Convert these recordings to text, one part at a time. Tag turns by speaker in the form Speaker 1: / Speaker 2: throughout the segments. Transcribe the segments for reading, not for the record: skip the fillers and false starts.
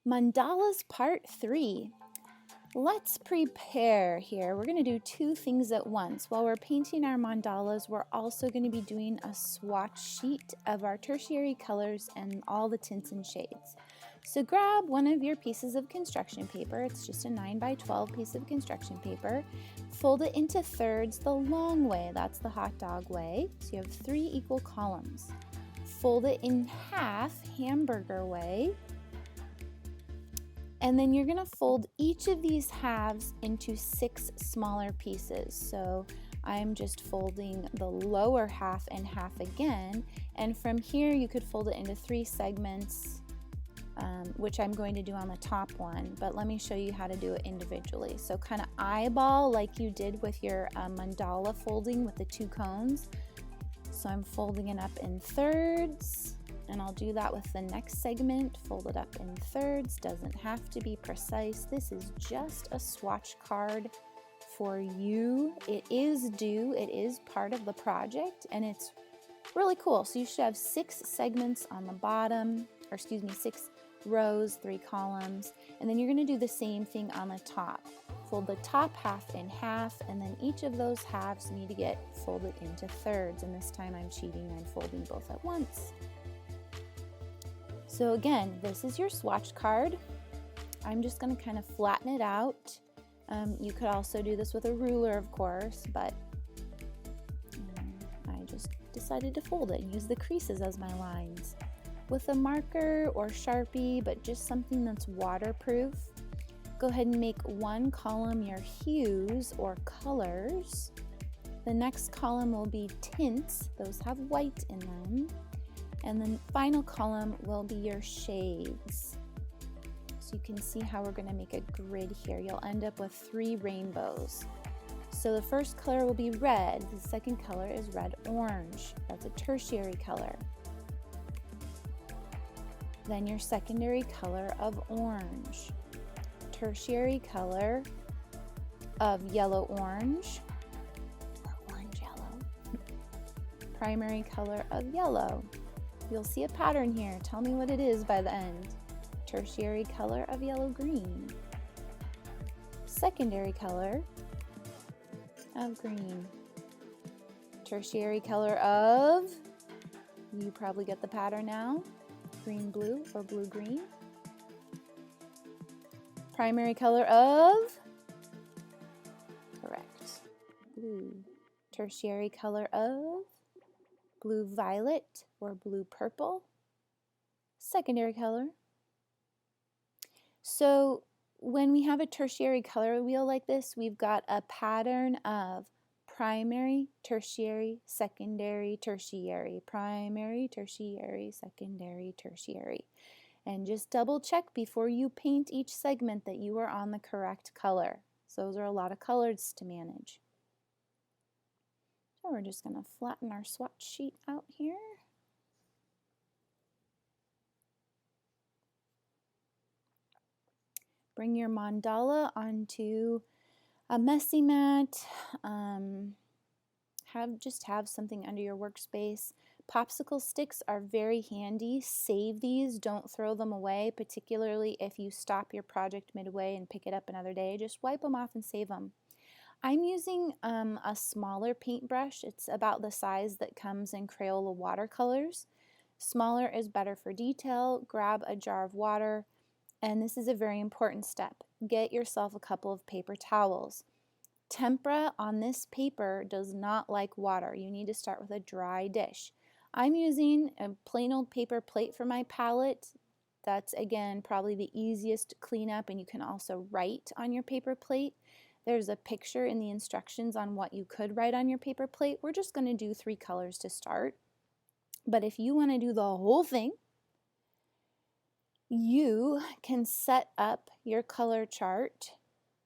Speaker 1: Mandalas Part 3. Let's prepare here. We're going to do two things at once. While we're painting our mandalas, we're also going to be doing a swatch sheet of our tertiary colors and all the tints and shades. So grab one of your pieces of construction paper. It's just a 9 by 12 piece of construction paper. Fold it into thirds the long way. That's the hot dog way. So you have 3 equal columns. Fold it in half, hamburger way. And then you're going to fold each of these halves into 6 smaller pieces. So I'm just folding the lower half in half again. And from here you could fold it into 3 segments, which I'm going to do on the top one. But let me show you how to do it individually. So kind of eyeball like you did with your mandala folding with the 2 cones. So I'm folding it up in thirds. And I'll do that with the next segment, fold it up in thirds, doesn't have to be precise. This is just a swatch card for you. It is due, it is part of the project, and it's really cool. So you should have 6 segments on the bottom, or excuse me, 6 rows, 3 columns, and then you're gonna do the same thing on the top. Fold the top half in half, and then each of those halves need to get folded into thirds, and this time I'm cheating and folding both at once. So again, this is your swatch card. I'm just going to kind of flatten it out. You could also do this with a ruler, of course, but I just decided to fold it. Use the creases as my lines. With a marker or Sharpie, but just something that's waterproof, go ahead and make one column your hues or colors. The next column will be tints. Those have white in them. And then the final column will be your shades. So you can see how we're going to make a grid here. You'll end up with 3 rainbows. So the first color will be red. The second color is red-orange. That's a tertiary color. Then your secondary color of orange. Tertiary color of yellow-orange, or orange-yellow. Primary color of yellow. You'll see a pattern here. Tell me what it is by the end. Tertiary color of yellow-green. Secondary color of green. Tertiary color of, you probably get the pattern now, green-blue or blue-green. Primary color of, correct, blue. Tertiary color of blue-violet or blue-purple. Secondary color. So when we have a tertiary color wheel like this, we've got a pattern of primary, tertiary, secondary, tertiary, primary, tertiary, secondary, tertiary. And just double check before you paint each segment that you are on the correct color. So those are a lot of colors to manage. So we're just going to flatten our swatch sheet out here. Bring your mandala onto a messy mat. Just have something under your workspace. Popsicle sticks are very handy. Save these, don't throw them away, particularly if you stop your project midway and pick it up another day. Just wipe them off and save them. I'm using a smaller paintbrush. It's about the size that comes in Crayola watercolors. Smaller is better for detail. Grab a jar of water, and this is a very important step. Get yourself a couple of paper towels. Tempera on this paper does not like water. You need to start with a dry dish. I'm using a plain old paper plate for my palette. That's, again, probably the easiest to clean up, and you can also write on your paper plate. There's a picture in the instructions on what you could write on your paper plate. We're just going to do 3 colors to start. But if you want to do the whole thing, you can set up your color chart,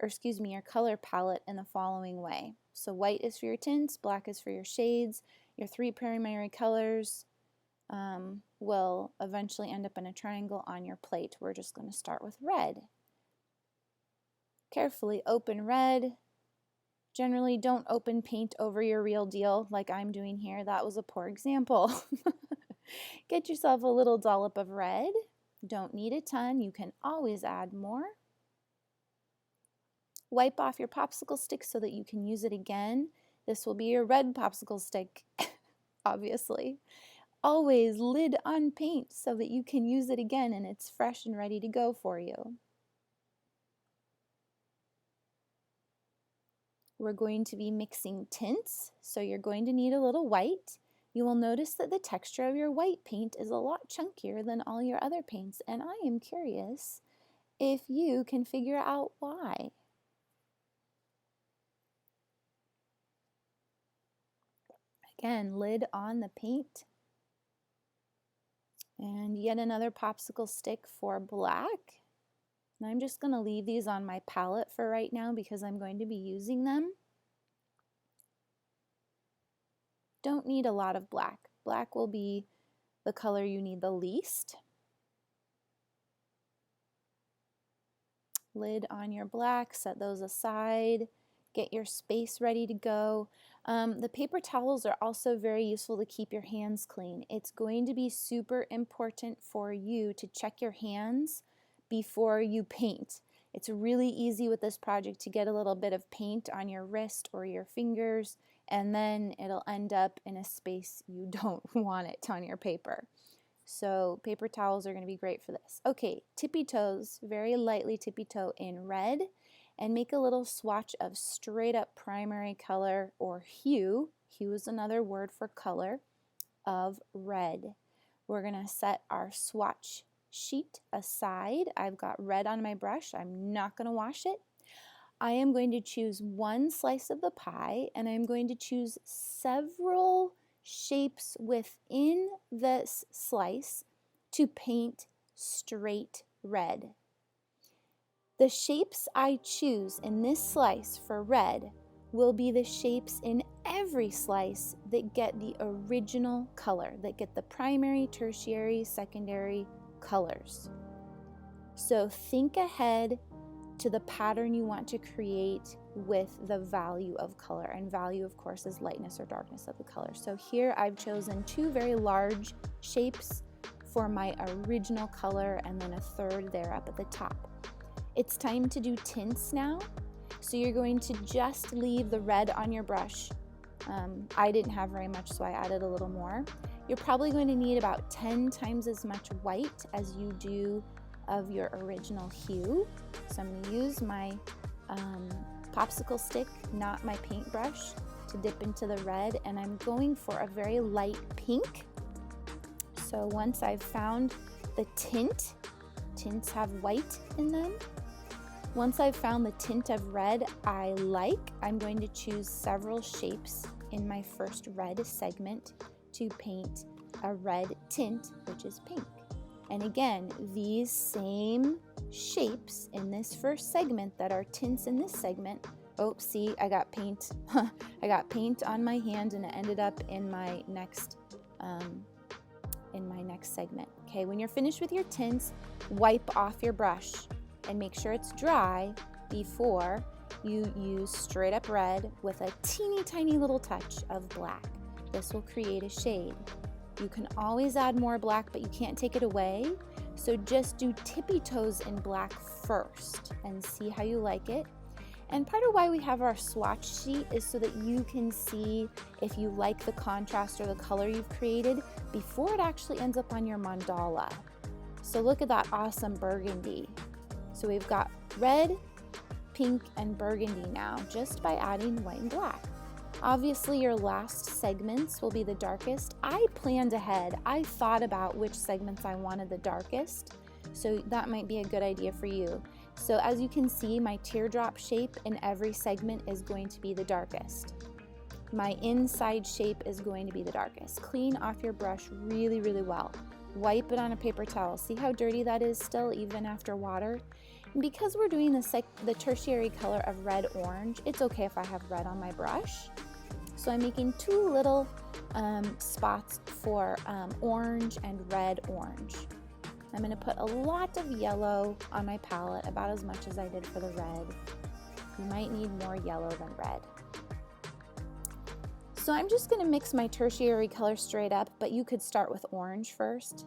Speaker 1: or excuse me, your color palette in the following way. So white is for your tints, black is for your shades. Your 3 primary colors will eventually end up in a triangle on your plate. We're just going to start with red. Carefully open red. Generally, don't open paint over your real deal like I'm doing here. That was a poor example. Get yourself a little dollop of red. Don't need a ton, you can always add more. Wipe off your popsicle stick so that you can use it again. This will be your red popsicle stick, obviously. Always lid on paint so that you can use it again and it's fresh and ready to go for you. We're going to be mixing tints, so you're going to need a little white. You will notice that the texture of your white paint is a lot chunkier than all your other paints, and I am curious if you can figure out why. Again, lid on the paint. And yet another popsicle stick for black. And I'm just going to leave these on my palette for right now because I'm going to be using them. Don't need a lot of black. Black will be the color you need the least. Lid on your black, set those aside. Get your space ready to go. The paper towels are also very useful to keep your hands clean. It's going to be super important for you to check your hands before you paint. It's really easy with this project to get a little bit of paint on your wrist or your fingers, and then it'll end up in a space you don't want it on your paper. So paper towels are going to be great for this. Okay, tippy toes, very lightly tippy toe in red. And make a little swatch of straight up primary color or hue. Hue is another word for color of red. We're going to set our swatch sheet aside. I've got red on my brush. I'm not going to wash it. I am going to choose one slice of the pie and I'm going to choose several shapes within this slice to paint straight red. The shapes I choose in this slice for red will be the shapes in every slice that get the original color, that get the primary, tertiary, secondary colors. So think ahead to the pattern you want to create with the value of color, and value of course is lightness or darkness of the color. So here I've chosen two very large shapes for my original color and then a third there up at the top. It's time to do tints now. So you're going to just leave the red on your brush. I didn't have very much, so I added a little more. You're probably going to need about 10 times as much white as you do of your original hue. So I'm going to use my popsicle stick, not my paintbrush, to dip into the red, and I'm going for a very light pink. So once I've found the tint, tints have white in them. Once I've found the tint of red I like, I'm going to choose several shapes in my first red segment to paint a red tint, which is pink. And again, these same shapes in this first segment that are tints in this segment. Oh, see, I got paint. I got paint on my hand and it ended up in my next segment. Okay, when you're finished with your tints, wipe off your brush and make sure it's dry before you use straight up red with a teeny tiny little touch of black. This will create a shade. You can always add more black, but you can't take it away. So just do tippy toes in black first and see how you like it. And part of why we have our swatch sheet is so that you can see if you like the contrast or the color you've created before it actually ends up on your mandala. So look at that awesome burgundy. So we've got red, pink, and burgundy now just by adding white and black. Obviously your last segments will be the darkest. I planned ahead. I thought about which segments I wanted the darkest, so that might be a good idea for you. So as you can see, my teardrop shape in every segment is going to be the darkest. My inside shape is going to be the darkest. Clean off your brush really, really well. Wipe it on a paper towel. See how dirty that is still even after water? And because we're doing the tertiary color of red-orange, it's okay if I have red on my brush. So I'm making two little spots for orange and red-orange. I'm going to put a lot of yellow on my palette, about as much as I did for the red. You might need more yellow than red. So I'm just going to mix my tertiary color straight up, but you could start with orange first.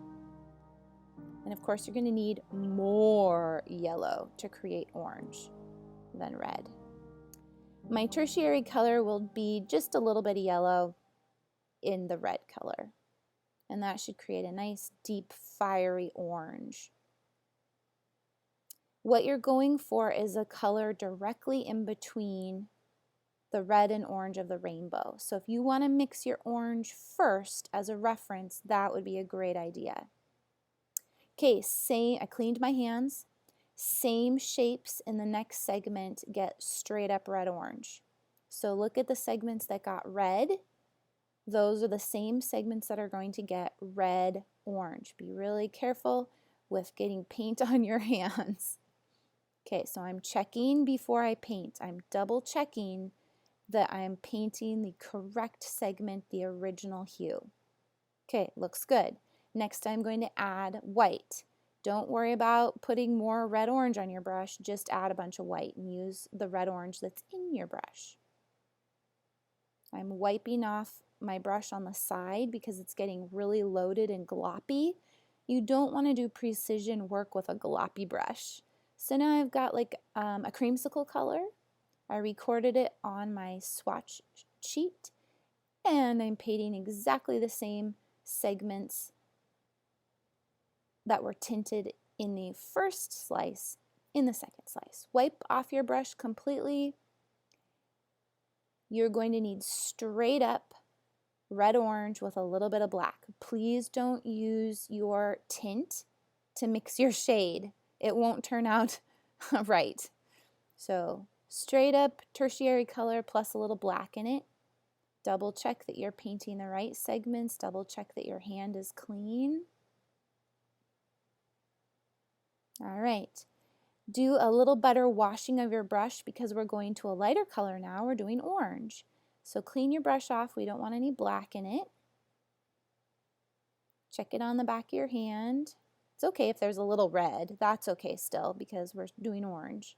Speaker 1: And of course, you're going to need more yellow to create orange than red. My tertiary color will be just a little bit of yellow in the red color. And that should create a nice, deep, fiery orange. What you're going for is a color directly in between the red and orange of the rainbow. So if you want to mix your orange first as a reference, that would be a great idea. Okay, I cleaned my hands. Same shapes in the next segment get straight up red-orange. So look at the segments that got red. Those are the same segments that are going to get red-orange. Be really careful with getting paint on your hands. Okay, so I'm checking before I paint. I'm double checking that I'm painting the correct segment, the original hue. Okay, looks good. Next, I'm going to add white. Don't worry about putting more red-orange on your brush. Just add a bunch of white and use the red-orange that's in your brush. I'm wiping off my brush on the side because it's getting really loaded and gloppy. You don't want to do precision work with a gloppy brush. So now I've got like a creamsicle color. I recorded it on my swatch sheet and I'm painting exactly the same segments that were tinted in the first slice in the second slice. Wipe off your brush completely. You're going to need straight up red-orange with a little bit of black. Please don't use your tint to mix your shade. It won't turn out right. So straight up tertiary color plus a little black in it. Double check that you're painting the right segments. Double check that your hand is clean. All right. Do a little better washing of your brush because we're going to a lighter color now. We're doing orange. So clean your brush off. We don't want any black in it. Check it on the back of your hand. It's okay if there's a little red. That's okay still because we're doing orange.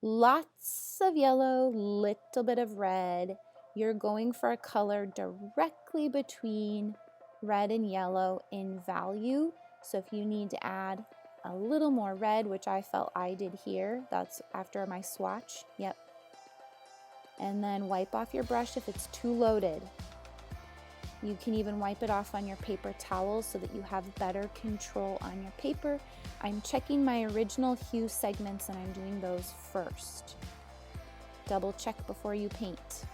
Speaker 1: Lots of yellow, little bit of red. You're going for a color directly between red and yellow in value. So if you need to add a little more red, which I felt I did here, that's after my swatch, yep. And then wipe off your brush if it's too loaded. You can even wipe it off on your paper towels so that you have better control on your paper. I'm checking my original hue segments and I'm doing those first. Double check before you paint.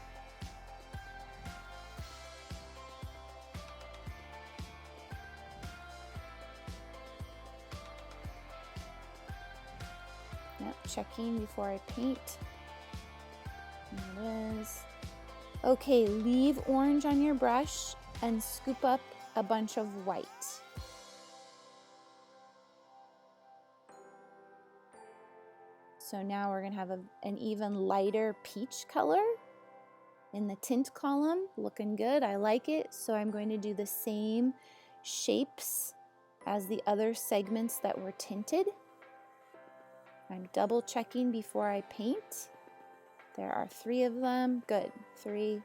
Speaker 1: Yep, checking before I paint. There it is. Okay, leave orange on your brush and scoop up a bunch of white. So now we're going to have an even lighter peach color in the tint column. Looking good, I like it. So I'm going to do the same shapes as the other segments that were tinted. I'm double checking before I paint. There are 3 of them. Good, 3.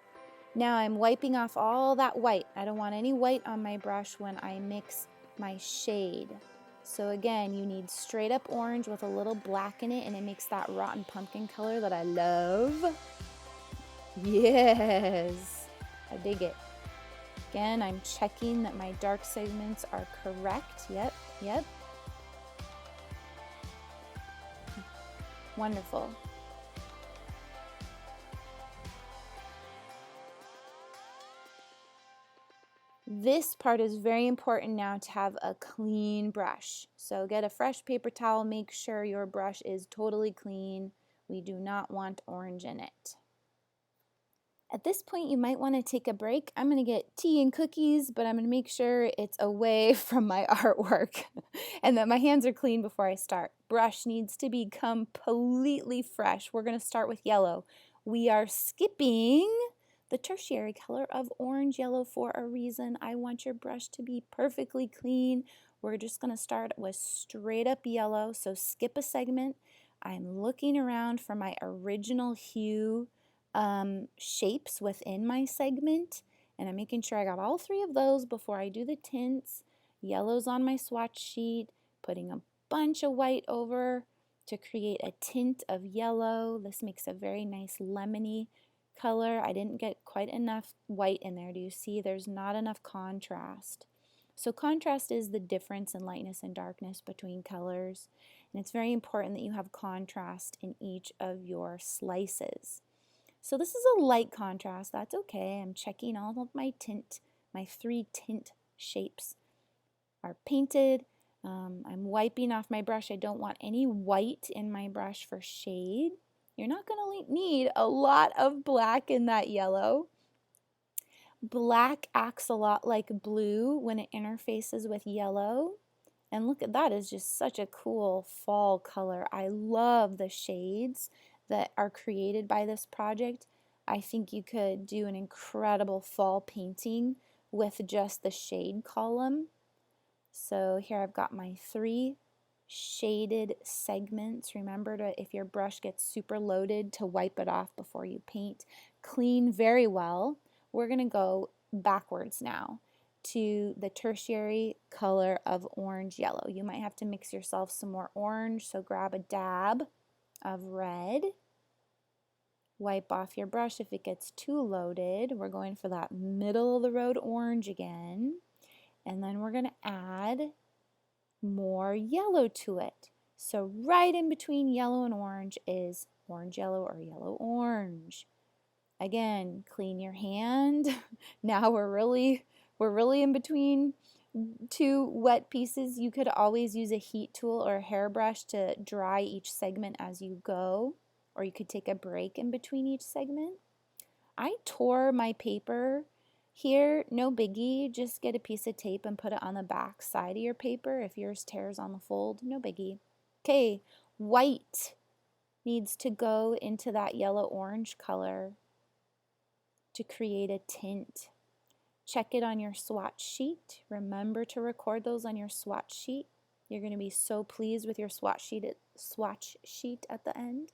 Speaker 1: Now I'm wiping off all that white. I don't want any white on my brush when I mix my shade. So again, you need straight up orange with a little black in it, and it makes that rotten pumpkin color that I love. Yes, I dig it. Again, I'm checking that my dark segments are correct. Yep. Wonderful. This part is very important now to have a clean brush. So get a fresh paper towel, make sure your brush is totally clean. We do not want orange in it. At this point, you might want to take a break. I'm going to get tea and cookies, but I'm going to make sure it's away from my artwork and that my hands are clean before I start. Brush needs to be completely fresh. We're going to start with yellow. We are skipping the tertiary color of orange yellow for a reason. I want your brush to be perfectly clean. We're just going to start with straight up yellow, so skip a segment. I'm looking around for my original hue shapes within my segment, and I'm making sure I got all 3 of those before I do the tints. Yellow's on my swatch sheet, putting a bunch of white over to create a tint of yellow. This makes a very nice lemony color. I didn't get quite enough white in there. Do you see? There's not enough contrast. So contrast is the difference in lightness and darkness between colors, and it's very important that you have contrast in each of your slices. So this is a light contrast. That's okay. I'm checking all of my 3 tint shapes are painted. I'm wiping off my brush. I don't want any white in my brush for shade. You're not going to need a lot of black in that yellow. Black acts a lot like blue when it interfaces with yellow. And look at that, is just such a cool fall color. I love the shades that are created by this project. I think you could do an incredible fall painting with just the shade column. So here I've got my 3 shaded segments. Remember to, if your brush gets super loaded, to wipe it off before you paint. Clean very well. We're going to go backwards now to the tertiary color of orange yellow. You might have to mix yourself some more orange, so grab a dab of red. Wipe off your brush if it gets too loaded. We're going for that middle of the road orange again. And then we're going to add more yellow to it. So right in between yellow and orange is orange yellow or yellow orange. Again, clean your hand. Now we're really in between 2 wet pieces. You could always use a heat tool or a hairbrush to dry each segment as you go, or you could take a break in between each segment. I tore my paper here, no biggie. Just get a piece of tape and put it on the back side of your paper. If yours tears on the fold, no biggie. Okay, white needs to go into that yellow-orange color to create a tint. Check it on your swatch sheet. Remember to record those on your swatch sheet. You're going to be so pleased with your swatch sheet at the end.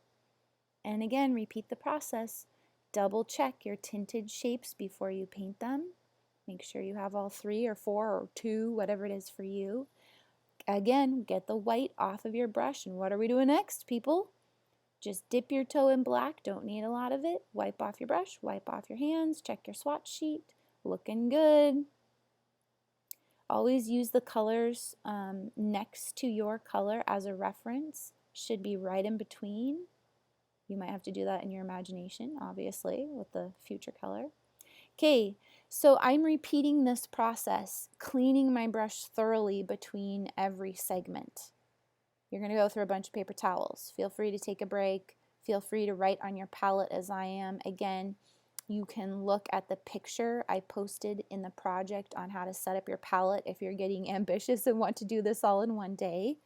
Speaker 1: And again, repeat the process. Double check your tinted shapes before you paint them. Make sure you have all 3 or 4 or 2, whatever it is for you. Again, get the white off of your brush. And what are we doing next, people? Just dip your toe in black. Don't need a lot of it. Wipe off your brush. Wipe off your hands. Check your swatch sheet. Looking good. Always use the colors next to your color as a reference. Should be right in between. You might have to do that in your imagination, obviously, with the future color. Okay, so I'm repeating this process, cleaning my brush thoroughly between every segment. You're going to go through a bunch of paper towels. Feel free to take a break. Feel free to write on your palette as I am. Again, you can look at the picture I posted in the project on how to set up your palette if you're getting ambitious and want to do this all in one day.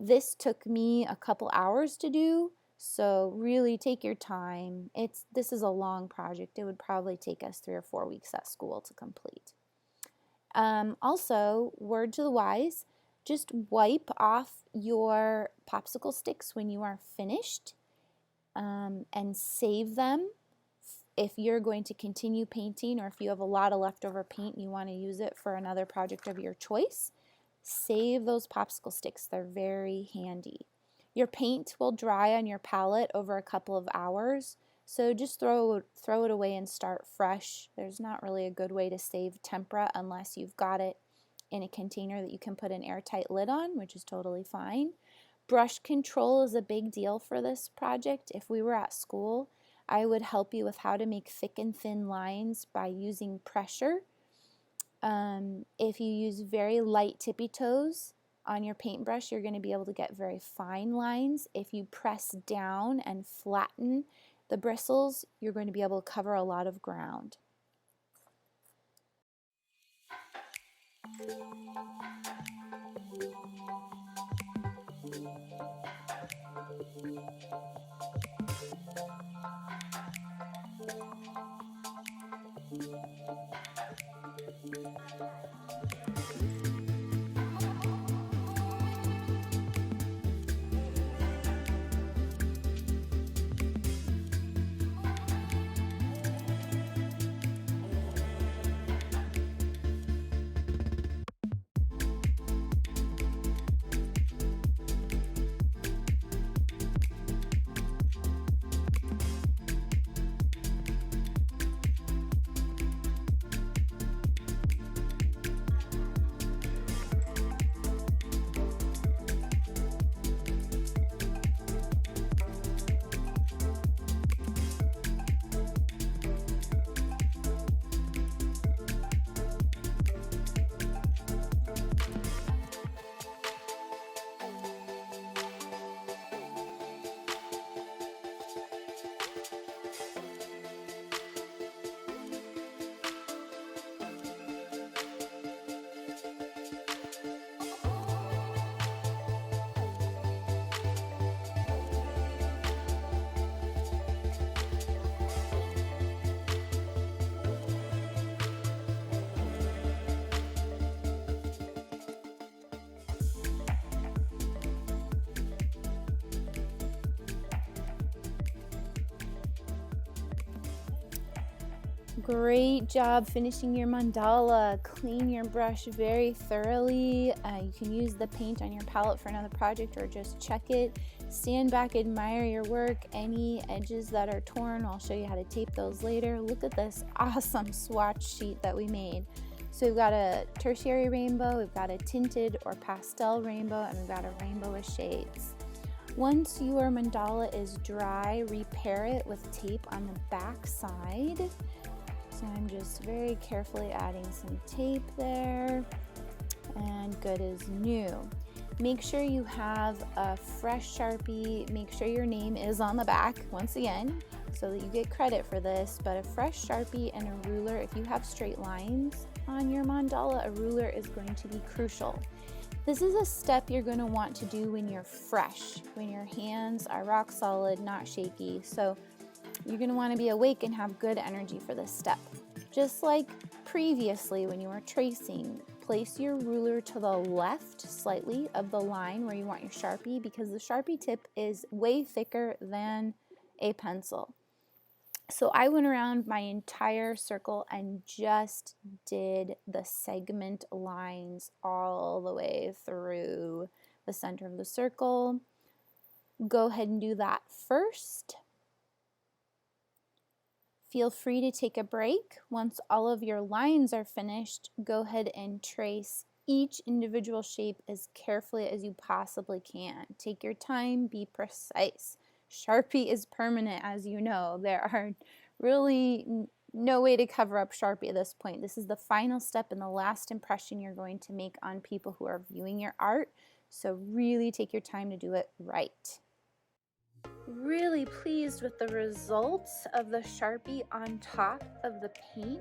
Speaker 1: This took me a couple hours to do. So really take your time. This is a long project. It would probably take us 3 or 4 weeks at school to complete. Also, word to the wise, just wipe off your popsicle sticks when you are finished and save them. If you're going to continue painting, or if you have a lot of leftover paint and you want to use it for another project of your choice, save those popsicle sticks. They're very handy. Your paint will dry on your palette over a couple of hours, so just throw it away and start fresh. There's not really a good way to save tempera unless you've got it in a container that you can put an airtight lid on, which is totally fine. Brush control is a big deal for this project. If we were at school, I would help you with how to make thick and thin lines by using pressure. If you use very light tippy toes on your paintbrush, you're going to be able to get very fine lines. If you press down and flatten the bristles, you're going to be able to cover a lot of ground. Great job finishing your mandala. Clean your brush very thoroughly. You can use the paint on your palette for another project or just check it. Stand back, admire your work. Any edges that are torn, I'll show you how to tape those later. Look at this awesome swatch sheet that we made. So we've got a tertiary rainbow, we've got a tinted or pastel rainbow, and we've got a rainbow with shades. Once your mandala is dry, repair it with tape on the back side. So I'm just very carefully adding some tape there, and good as new. Make sure you have a fresh Sharpie. Make sure your name is on the back, once again, so that you get credit for this, but a fresh Sharpie and a ruler. If you have straight lines on your mandala, a ruler is going to be crucial. This is a step you're going to want to do when you're fresh, when your hands are rock solid, not shaky. So you're going to want to be awake and have good energy for this step. Just like previously when you were tracing, place your ruler to the left slightly of the line where you want your Sharpie, because the Sharpie tip is way thicker than a pencil. So I went around my entire circle and just did the segment lines all the way through the center of the circle. Go ahead and do that first. Feel free to take a break. Once all of your lines are finished, go ahead and trace each individual shape as carefully as you possibly can. Take your time, be precise. Sharpie is permanent, as you know. There are really no way to cover up Sharpie at this point. This is the final step and the last impression you're going to make on people who are viewing your art. So really take your time to do it right. Really pleased with the results of the Sharpie on top of the paint.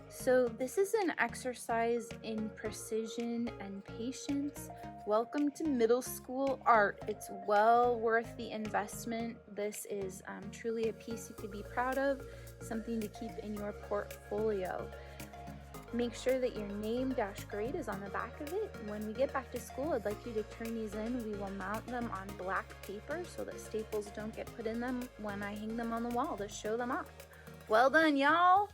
Speaker 1: So this is an exercise in precision and patience. Welcome to middle school art. It's well worth the investment. This is truly a piece you could be proud of, something to keep in your portfolio. Make sure that your name-grade is on the back of it. When we get back to school, I'd like you to turn these in. We will mount them on black paper so that staples don't get put in them when I hang them on the wall to show them off. Well done, y'all!